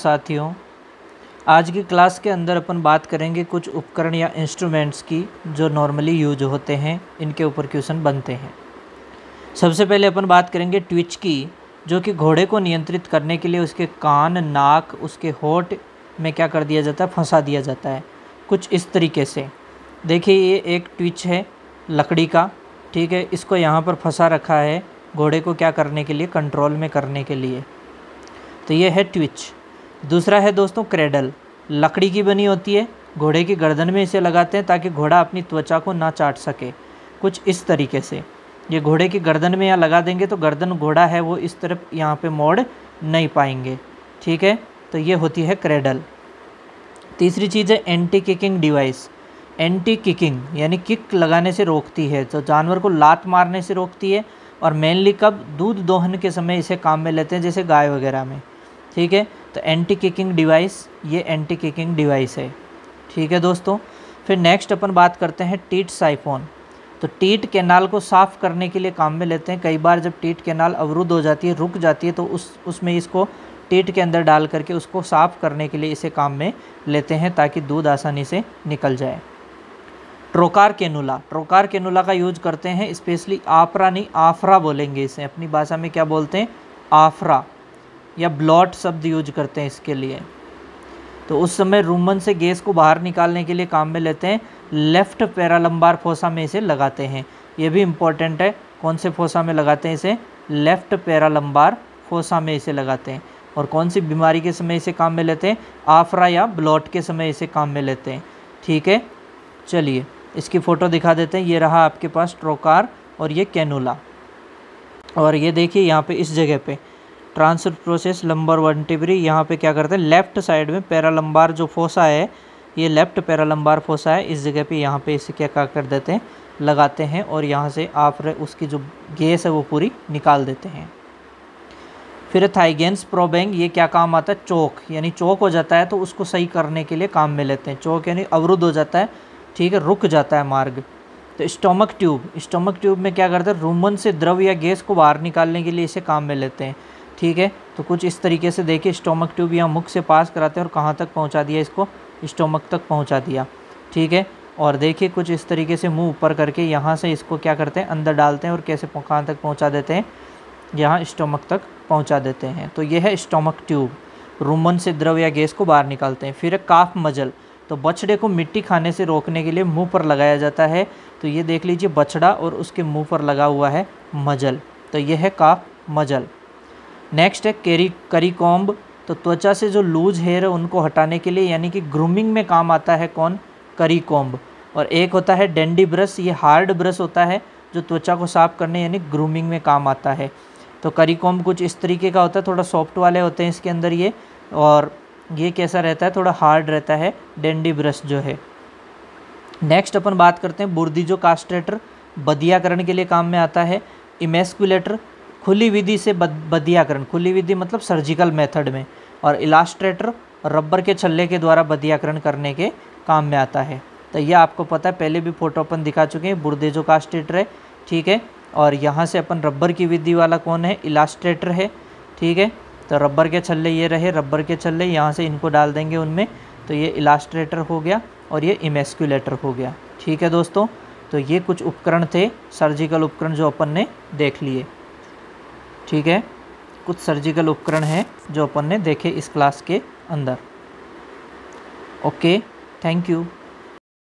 साथियों, आज की क्लास के अंदर अपन बात करेंगे कुछ उपकरण या इंस्ट्रूमेंट्स की जो नॉर्मली यूज होते हैं, इनके ऊपर क्वेश्चन बनते हैं। सबसे पहले अपन बात करेंगे ट्विच की, जो कि घोड़े को नियंत्रित करने के लिए उसके कान, नाक, उसके होंठ में क्या कर दिया जाता है, फंसा दिया जाता है कुछ इस तरीके से। देखिए ये एक ट्विच है लकड़ी का, ठीक है, इसको यहाँ पर फंसा रखा है घोड़े को क्या करने के लिए, कंट्रोल में करने के लिए। तो ये है ट्विच। दूसरा है दोस्तों क्रेडल, लकड़ी की बनी होती है, घोड़े की गर्दन में इसे लगाते हैं ताकि घोड़ा अपनी त्वचा को ना चाट सके, कुछ इस तरीके से। ये घोड़े की गर्दन में यहाँ लगा देंगे तो गर्दन घोड़ा है वो इस तरफ यहाँ पे मोड़ नहीं पाएंगे, ठीक है। तो ये होती है क्रेडल। तीसरी चीज़ है anti kicking device. Anti kicking यानी किक लगाने से रोकती है, तो जानवर को लात मारने से रोकती है, और मेनली कब, दूध दोहन के समय इसे काम में लेते हैं, जैसे गाय वगैरह में, ठीक है। तो एंटी किकिंग डिवाइस, ये एंटी किकिंग डिवाइस है, ठीक है दोस्तों। फिर नेक्स्ट अपन बात करते हैं टीट साइफोन। तो टीट कैनाल को साफ़ करने के लिए काम में लेते हैं। कई बार जब टीट कैनाल अवरुद्ध हो जाती है, रुक जाती है, तो उसमें इसको टीट के अंदर डाल करके उसको साफ़ करने के लिए इसे काम में लेते हैं ताकि दूध आसानी से निकल जाए। ट्रोकार कैनुला, ट्रोकार कैनुला का यूज करते हैं स्पेशली आफ्रा नहीं, आफ्रा बोलेंगे इसे, अपनी भाषा में क्या बोलते हैं, आफ्रा या ब्लॉट शब्द यूज करते हैं इसके लिए। तो उस समय रूमन से गैस को बाहर निकालने के लिए काम में लेते हैं। लेफ्ट पैरालंबार फोसा में इसे लगाते हैं, ये भी इम्पोर्टेंट है। कौन से फोसा में लगाते हैं इसे, लेफ्ट पैरालंबार फोसा में इसे लगाते हैं। और कौन सी बीमारी के समय इसे काम में लेते हैं, आफ्रा या ब्लॉट के समय इसे काम में लेते हैं, ठीक है। चलिए इसकी फ़ोटो दिखा देते हैं। ये रहा आपके पास ट्रोकार और ये कैनुला, और ये देखिए यहाँ पे इस जगह पे ट्रांसफर प्रोसेस लंबर वर्टिब्री, यहाँ पे क्या करते हैं, लेफ़्ट साइड में पैरालंबार जो फोसा है, ये लेफ़्ट पैरालंबार फोसा है, इस जगह पे यहाँ पे इसे क्या कर देते हैं, लगाते हैं, और यहाँ से आप उसकी जो गैस है वो पूरी निकाल देते हैं। फिर थाइगेंस प्रोबेंग, ये क्या काम आता है, चोक, यानी चोक हो जाता है तो उसको सही करने के लिए काम में लेते हैं। चोक यानी अवरुद्ध हो जाता है, ठीक है, रुक जाता है मार्ग। तो स्टोमक ट्यूब, स्टोमक ट्यूब में क्या करते हैं, रूमन से द्रव या गैस को बाहर निकालने के लिए इसे काम में लेते हैं, ठीक है। तो कुछ इस तरीके से देखिए, स्टोमक ट्यूब यहाँ मुख से पास कराते हैं और कहाँ तक पहुँचा दिया, इसको स्टोमक तक पहुँचा दिया, ठीक है। और देखिए कुछ इस तरीके से मुंह ऊपर करके यहाँ से इसको क्या करते हैं, अंदर डालते हैं और कैसे कहाँ तक पहुँचा देते हैं, यहाँ स्टोमक तक पहुँचा देते हैं। तो यह है स्टोमक ट्यूब, रूमन से द्रव या गैस को बाहर निकालते हैं। फिर काफ मजल, तो बछड़े को मिट्टी खाने से रोकने के लिए मुंह पर लगाया जाता है। तो ये देख लीजिए बछड़ा और उसके मुंह पर लगा हुआ है मजल, तो यह है काफ मजल। नेक्स्ट है करीकॉम्ब, तो त्वचा से जो लूज हेयर है उनको हटाने के लिए, यानी कि ग्रूमिंग में काम आता है कौन, करीकॉम्ब। और एक होता है डेंडी ब्रश, ये हार्ड ब्रश होता है जो त्वचा को साफ करने यानी ग्रूमिंग में काम आता है। तो करीकॉम्ब कुछ इस तरीके का होता है, थोड़ा सॉफ्ट वाले होते हैं इसके अंदर ये, और ये कैसा रहता है, थोड़ा हार्ड रहता है डेंडी ब्रश जो है। नेक्स्ट अपन बात करते हैं बुर्दीजो कास्ट्रेटर, बदियाकरण के लिए काम में आता है। इमेस्कुलेटर, खुली विधि से बदियाकरण, खुली विधि मतलब सर्जिकल मेथड में। और इलास्ट्रेटर, रबर के छल्ले के द्वारा बदियाकरण करने के काम में आता है। तो यह आपको पता है, पहले भी फोटो अपन दिखा चुके हैं, बुर्दीजो कास्ट्रेटर है, ठीक है। और यहाँ से अपन रबर की विधि वाला कौन है, इलास्ट्रेटर है, ठीक है। तो रबर के छल्ले ये रहे, रबर के छल्ले यहाँ से इनको डाल देंगे उनमें, तो ये इलास्ट्रेटर हो गया और ये इमेस्कुलेटर हो गया, ठीक है दोस्तों। तो ये कुछ उपकरण थे, सर्जिकल उपकरण जो अपन ने देख लिए, ठीक है। कुछ सर्जिकल उपकरण हैं जो अपन ने देखे इस क्लास के अंदर। Okay, thank you.